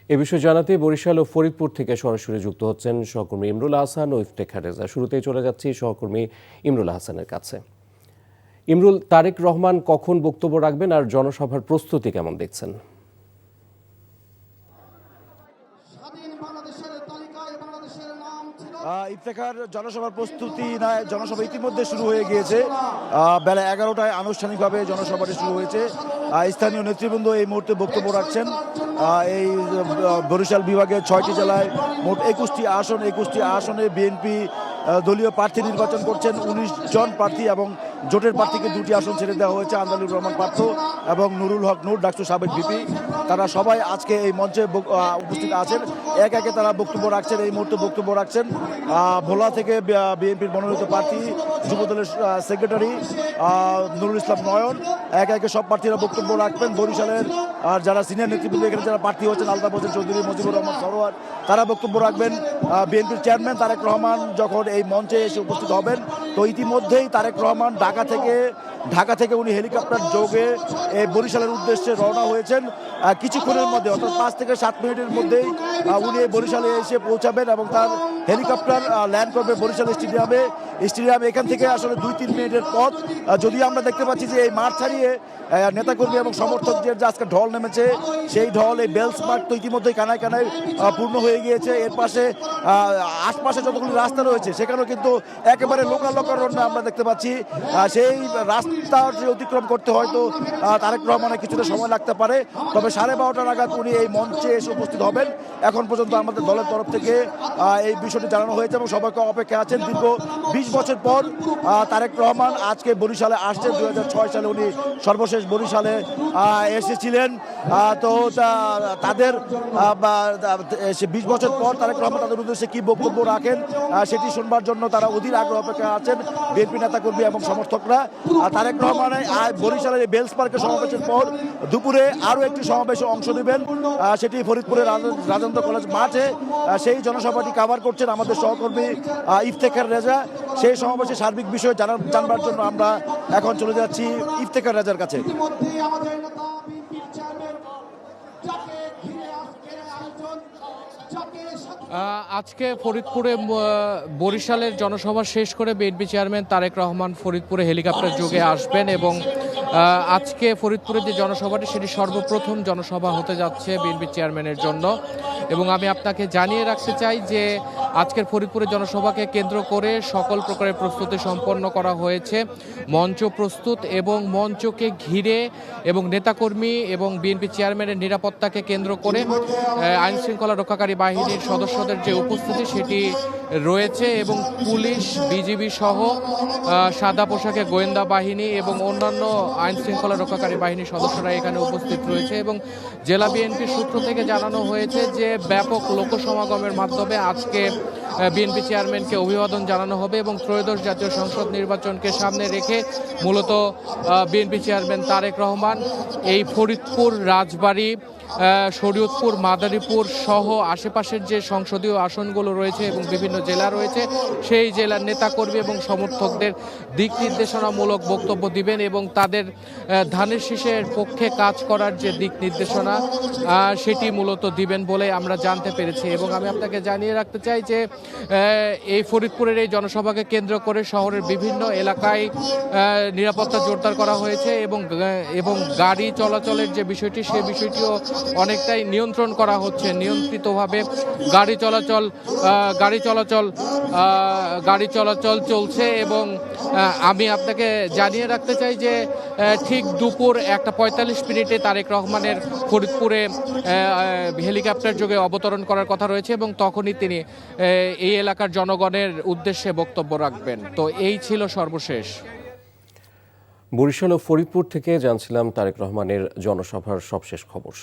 এ বিষয়ে জানাতে বরিশাল ও ফরিদপুর থেকে সরাসরি যুক্ত হচ্ছেন সহকর্মী ইমরুল আহসান ও ইফতেখার রেজা। শুরুতেই চলে যাচ্ছি সহকর্মী ইমরুল আহসানের কাছে। ইমরুল, তারেক রহমান কখন বক্তব্য রাখবেন আর জনসভার প্রস্তুতি কেমন দেখছেন? ইফতেখার, জনসভার প্রস্তুতি জনসভা ইতিমধ্যে শুরু হয়ে গিয়েছে। বেলা 11টায় আনুষ্ঠানিকভাবে জনসভাটি শুরু হয়েছে। স্থানীয় নেতৃবৃন্দ এই মুহূর্তে বক্তব্য রাখছেন। এই বরিশাল বিভাগের 6টি জেলায় মোট 21টি আসনে বিএনপি দলীয় প্রার্থী নির্বাচন করছেন। 19 জন প্রার্থী এবং জোটের প্রার্থীকে 2টি আসন ছেড়ে দেওয়া হয়েছে। আন্দালুর রহমান পার্থ এবং নুরুল হক নূর, ডাকসু সাবেক ভিপি, তারা সবাই আজকে এই মঞ্চে উপস্থিত আছেন। একে একে তারা বক্তব্য রাখছেন। এই মুহূর্তে বক্তব্য রাখছেন ভোলা থেকে বিএনপির মনোনীত প্রার্থী যুবদলের সেক্রেটারি নুরুল ইসলাম নয়ন। একে একে সব প্রার্থীরা বক্তব্য রাখবেন। বরিশালের যারা সিনিয়র নেতৃবৃন্দ এখানে যারা প্রার্থী হচ্ছেন, আলতাফ হোসেন চৌধুরী, মুজিবুর রহমান সরোয়ার, তারা বক্তব্য রাখবেন। বিএনপির চেয়ারম্যান তারেক রহমান যখন এই মঞ্চে এসে উপস্থিত হবেন, তো ইতিমধ্যেই তারেক রহমান ঢাকা থেকে উনি হেলিকপ্টার যোগে এই বরিশালের উদ্দেশ্যে রওনা হয়েছেন। কিছুক্ষণের মধ্যে, অর্থাৎ 5 থেকে 7 মিনিটের মধ্যেই উনি বরিশালে এসে পৌঁছাবেন এবং তার হেলিকপ্টার ল্যান্ড করবে বরিশাল স্টেডিয়ামে। এখান থেকে আসলে 2-3 মিনিটের পথ। যদিও আমরা দেখতে পাচ্ছি যে এই মাঠ ছাড়িয়ে নেতাকর্মী এবং সমর্থকদের যে আজকে ঢল নেমেছে, সেই ঢল এই বেলস মাঠ তো ইতিমধ্যেই কানায় কানায় পূর্ণ হয়ে গিয়েছে। এর পাশে আশপাশে যতগুলি রাস্তা রয়েছে সেখানেও কিন্তু একেবারে লোকারণ্য আমরা দেখতে পাচ্ছি। সেই রাস্তা অতিক্রম করতে হয়তো তারেক রহমানের কিছুটা সময় লাগতে পারে, তবে 12:30 নাগাদ উনি এই মঞ্চে এসে উপস্থিত হবেন। এখন পর্যন্ত আমাদের দলের তরফ থেকে এই বিষয়টি জানানো হয়েছে এবং সবাইকে অপেক্ষা আছেন। দীর্ঘ 20 বছর পর তারেক রহমান আজকে বরিশালে আসছেন। 2006 সালে উনি সর্বশেষ বরিশালে এসেছিলেন। তো তাদের 20 বছর পর তারেক রহমান তাদের উদ্দেশ্যে কি বক্তব্য রাখেন সেটি শুনবার জন্য তারা অধীর আগ্রহ অপেক্ষা আছেন বিএনপি নেতাকর্মী এবং সমর্থকরা। তারেক রহমানের বরিশালের বেলস পার্কের সমাবেশের পর দুপুরে আরও একটি সমাবেশে অংশ নেবেন, সেটি ফরিদপুরের রাজেন্দ্র কলেজ মাঠে। সেই জনসভাটি কভার করছেন আমাদের সহকর্মী ইফতেখার রেজা। সেই সমাবেশে সার্বিক বিষয় জানবার জন্য আমরা এখন চলে যাচ্ছি ইফতেখার রেজার কাছে। আজকে ফরিদপুরে বরিশালের জনসভা শেষ করে বিএনপি চেয়ারম্যান তারেক রহমান ফরিদপুরে হেলিকপ্টার যোগে আসবেন এবং আজকে ফরিদপুরে যে জনসভাটি সেটি সর্বপ্রথম জনসভা হতে যাচ্ছে বিএনপি চেয়ারম্যানের জন্য। এবং আমি আপনাকে জানিয়ে রাখতে চাই যে আজকের ফরিদপুরের জনসভাকে কেন্দ্র করে সকল প্রকারের প্রস্তুতি সম্পন্ন করা হয়েছে। মঞ্চ প্রস্তুত এবং মঞ্চকে ঘিরে এবং নেতাকর্মী এবং বিএনপি চেয়ারম্যানের নিরাপত্তাকে কেন্দ্র করে আইনশৃঙ্খলা রক্ষাকারী বাহিনীর সদস্যদের যে উপস্থিতি সেটি রয়েছে এবং পুলিশ, বিজিবি সহ সাদা পোশাকে গোয়েন্দা বাহিনী এবং অন্যান্য আইনশৃঙ্খলা রক্ষাকারী বাহিনীর সদস্যরা এখানে উপস্থিত রয়েছে। এবং জেলা বিএনপির সূত্র থেকে জানানো হয়েছে যে ব্যাপক লোকসমাগমের মাধ্যমে আজকে বিএনপি চেয়ারম্যানকে অভিবাদন জানানো হবে এবং ত্রয়োদশ জাতীয় সংসদ নির্বাচনকে সামনে রেখে মূলত বিএনপি চেয়ারম্যান তারেক রহমান এই ফরিদপুর, রাজবাড়ী, শরীয়তপুর, মাদারীপুর সহ আশেপাশের যে সংসদীয় আসনগুলো রয়েছে এবং বিভিন্ন জেলা রয়েছে সেই জেলার নেতাকর্মী এবং সমর্থকদের দিক নির্দেশনামূলক বক্তব্য দিবেন এবং তাদের ধানের শীষের পক্ষে কাজ করার যে দিক নির্দেশনা সেটি মূলত দিবেন বলে আমরা জানতে পেরেছি। এবং আমি আপনাকে জানিয়ে রাখতে চাই যে এই ফরিদপুরের এই জনসভাকে কেন্দ্র করে শহরের বিভিন্ন এলাকায় নিরাপত্তা জোরদার করা হয়েছে এবং গাড়ি চলাচলের যে বিষয়টি সেই বিষয়টিও অনেকটাই নিয়ন্ত্রণ করা হচ্ছে। নিয়ন্ত্রিতভাবে গাড়ি চলাচল চলছে। এবং আমি আপনাকে জানিয়ে রাখতে চাই যে ঠিক দুপুর 1:45 তারেক রহমানের ফরিদপুরে হেলিকপ্টার যোগে অবতরণ করার কথা রয়েছে এবং তখনই তিনি এই এলাকার জনগণের উদ্দেশ্যে বক্তব্য রাখবেন। তো এই ছিল সর্বশেষ। বরিশাল ও ফরিদপুর থেকে জানছিলাম তারেক রহমানের জনসভার সবশেষ খবর।